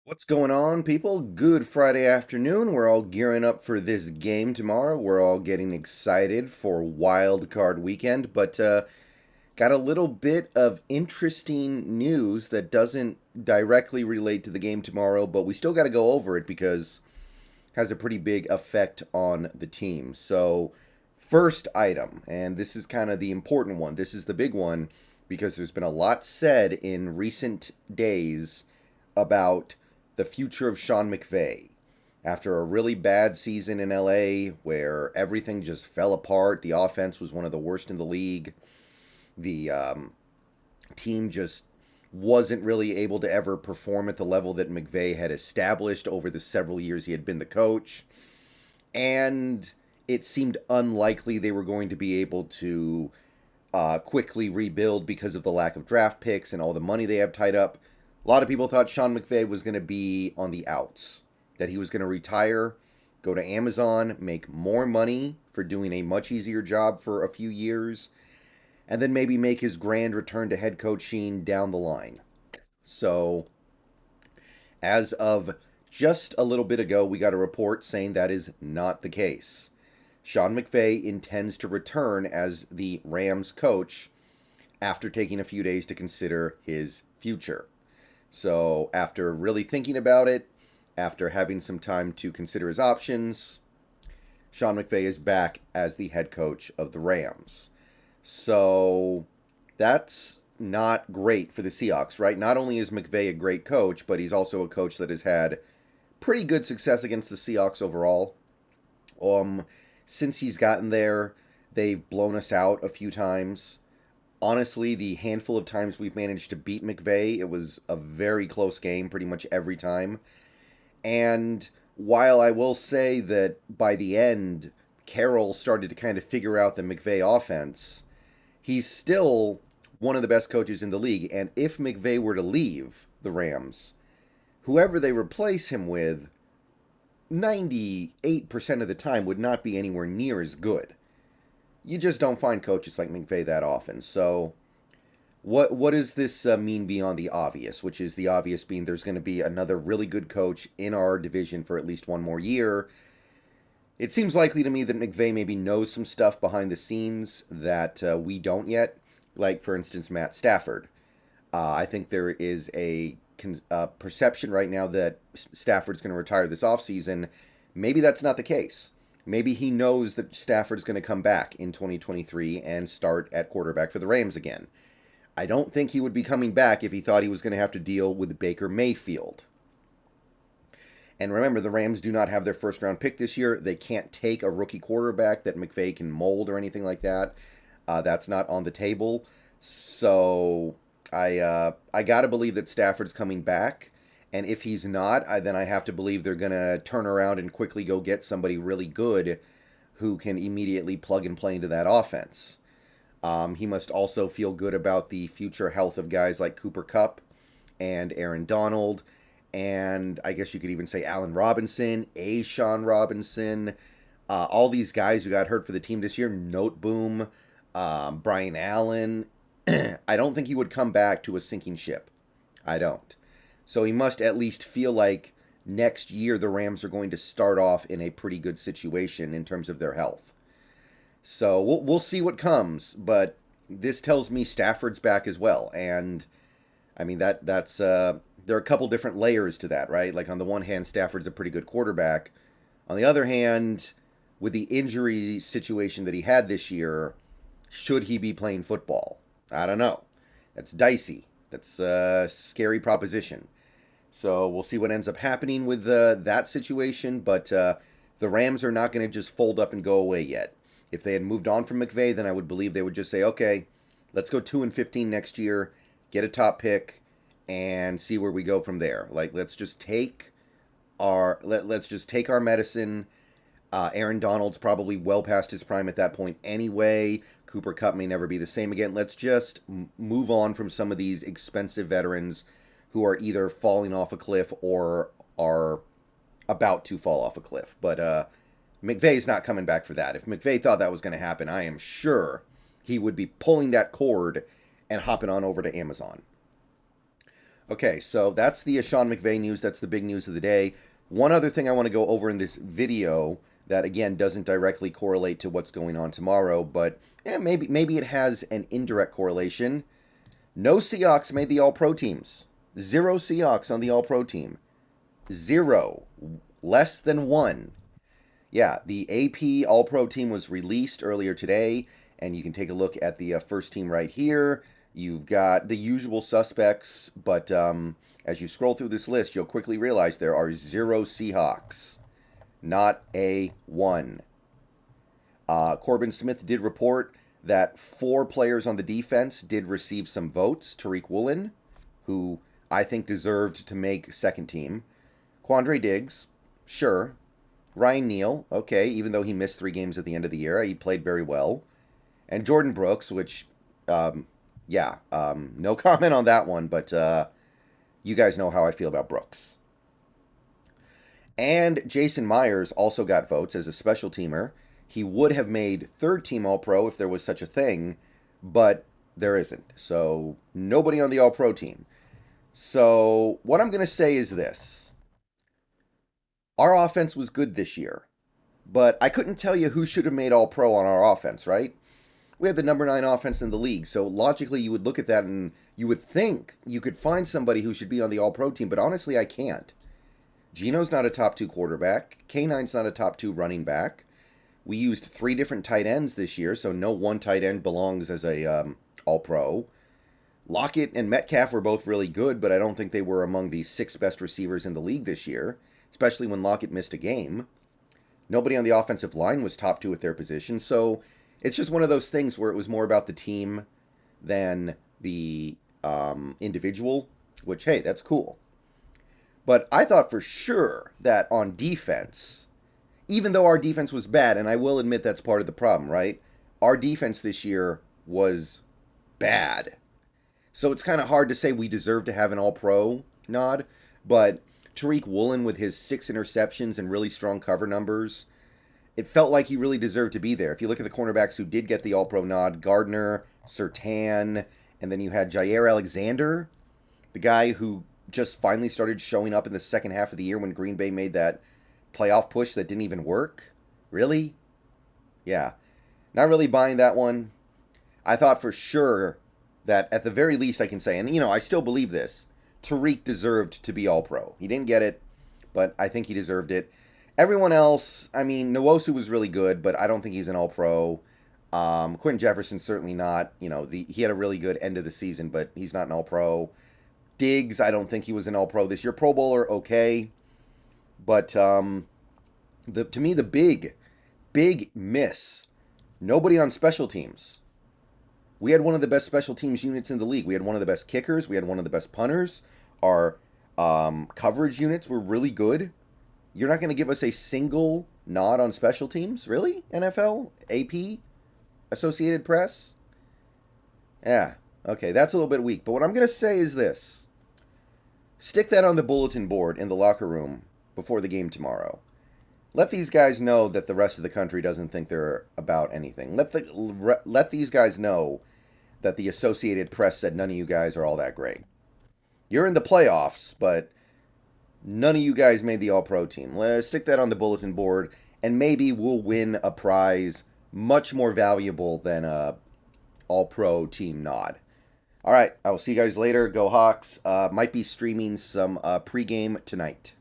What's going on, people? Good Friday afternoon. We're all gearing up for this game tomorrow. We're all getting excited for Wild Card Weekend, but got a little bit of interesting news that doesn't directly relate to the game tomorrow, but we still got to go over it because it has a pretty big effect on the team. So, first item, and this is kind of the important one. This is the big one because there's been a lot said in recent days about the future of Sean McVay. After a really bad season in LA where everything just fell apart, the offense was one of the worst in the league. The team just wasn't really able to ever perform at the level that McVay had established over the several years he had been the coach. And it seemed unlikely they were going to be able to quickly rebuild because of the lack of draft picks and all the money they have tied up. A lot of people thought Sean McVay was going to be on the outs, that he was going to retire, go to Amazon, make more money for doing a much easier job for a few years, and then maybe make his grand return to head coaching down the line. So, as of just a little bit ago, we got a report saying that is not the case. Sean McVay intends to return as the Rams coach after taking a few days to consider his future. So, after really thinking about it, after having some time to consider his options, Sean McVay is back as the head coach of the Rams. So, that's not great for the Seahawks, right? Not only is McVay a great coach, but he's also a coach that has had pretty good success against the Seahawks overall. Since he's gotten there, they've blown us out a few times. Honestly, the handful of times we've managed to beat McVay, it was a very close game pretty much every time. And while I will say that by the end, Carroll started to kind of figure out the McVay offense, he's still one of the best coaches in the league. And if McVay were to leave the Rams, whoever they replace him with, 98% of the time would not be anywhere near as good. You just don't find coaches like McVay that often. So, what does this mean beyond the obvious? Which is the obvious being there's going to be another really good coach in our division for at least one more year. It seems likely to me that McVay maybe knows some stuff behind the scenes that we don't yet. Like, for instance, Matt Stafford. I think there is a perception right now that Stafford's going to retire this offseason. Maybe that's not the case. Maybe he knows that Stafford's going to come back in 2023 and start at quarterback for the Rams again. I don't think he would be coming back if he thought he was going to have to deal with Baker Mayfield. And remember, the Rams do not have their first round pick this year. They can't take a rookie quarterback that McVay can mold or anything like that. That's not on the table. So I got to believe that Stafford's coming back. And if he's not, then I have to believe they're going to turn around and quickly go get somebody really good who can immediately plug and play into that offense. He must also feel good about the future health of guys like Cooper Kupp and Aaron Donald. And I guess you could even say Allen Robinson, Sean Robinson, all these guys who got hurt for the team this year, Noteboom, Brian Allen. I don't think he would come back to a sinking ship. I don't. So he must at least feel like next year the Rams are going to start off in a pretty good situation in terms of their health. So we'll see what comes, but this tells me Stafford's back as well. And I mean that's there are a couple different layers to that, right? Like on the one hand, Stafford's a pretty good quarterback. On the other hand, with the injury situation that he had this year, should he be playing football? I don't know. That's dicey. That's a scary proposition. So we'll see what ends up happening with that situation. But the Rams are not going to just fold up and go away yet. If they had moved on from McVay, then I would believe they would just say, okay, let's go 2-15 next year, get a top pick, and see where we go from there. Like let's just take our medicine. Aaron Donald's probably well past his prime at that point anyway. Cooper Kupp may never be the same again. Let's just move on from some of these expensive veterans who are either falling off a cliff or are about to fall off a cliff. But McVay's not coming back for that. If McVay thought that was going to happen, I am sure he would be pulling that cord and hopping on over to Amazon. Okay, so that's the Sean McVay news. That's the big news of the day. One other thing I want to go over in this video that again doesn't directly correlate to what's going on tomorrow, but maybe it has an indirect correlation. No Seahawks made the All-Pro teams. 0 Seahawks on the All-Pro team. 0. Less than 1. Yeah, the AP All-Pro team was released earlier today, and you can take a look at the first team right here. You've got the usual suspects, but as you scroll through this list, you'll quickly realize there are 0 Seahawks, not a 1. Corbin Smith did report that 4 players on the defense did receive some votes. Tariq Woolen, who I think deserved to make second team. Quandre Diggs, sure. Ryan Neal, okay, even though he missed 3 games at the end of the year, he played very well. And Jordan Brooks, which, no comment on that one, but you guys know how I feel about Brooks. And Jason Myers also got votes as a special teamer. He would have made third team All-Pro if there was such a thing, but there isn't. So nobody on the All-Pro team. So what I'm going to say is this. Our offense was good this year, but I couldn't tell you who should have made All-Pro on our offense, right? We had the number 9 offense in the league, so logically you would look at that and you would think you could find somebody who should be on the All-Pro team, but honestly I can't. Gino's not a top 2 quarterback. K9's not a top 2 running back. We used 3 different tight ends this year, so no one tight end belongs as a All-Pro. Lockett and Metcalf were both really good, but I don't think they were among the 6 best receivers in the league this year, especially when Lockett missed a game. Nobody on the offensive line was top 2 at their position, so it's just one of those things where it was more about the team than the individual, which, hey, that's cool. But I thought for sure that on defense, even though our defense was bad, and I will admit that's part of the problem, right? Our defense this year was bad. So it's kind of hard to say we deserve to have an All-Pro nod, but Tariq Woolen with his 6 interceptions and really strong cover numbers, it felt like he really deserved to be there. If you look at the cornerbacks who did get the All-Pro nod, Gardner, Surtain, and then you had Jair Alexander, the guy who just finally started showing up in the second half of the year when Green Bay made that playoff push that didn't even work. Really? Yeah. Not really buying that one. I thought for sure that at the very least I can say, and I still believe this, Tariq deserved to be All-Pro. He didn't get it, but I think he deserved it. Everyone else, I mean, Nwosu was really good, but I don't think he's an All-Pro. Quentin Jefferson certainly not. He had a really good end of the season, but he's not an All-Pro. Diggs, I don't think he was an All-Pro this year. Pro Bowler, okay. But to me, the big miss, nobody on special teams. We had one of the best special teams units in the league. We had one of the best kickers. We had one of the best punters. Our coverage units were really good. You're not going to give us a single nod on special teams? Really? NFL? AP? Associated Press? Yeah. Okay, that's a little bit weak. But what I'm going to say is this. Stick that on the bulletin board in the locker room before the game tomorrow. Let these guys know that the rest of the country doesn't think they're about anything. Let these guys know that the Associated Press said none of you guys are all that great. You're in the playoffs, but none of you guys made the All-Pro team. Let's stick that on the bulletin board, and maybe we'll win a prize much more valuable than a All-Pro team nod. All right, I will see you guys later. Go Hawks. Might be streaming some pregame tonight.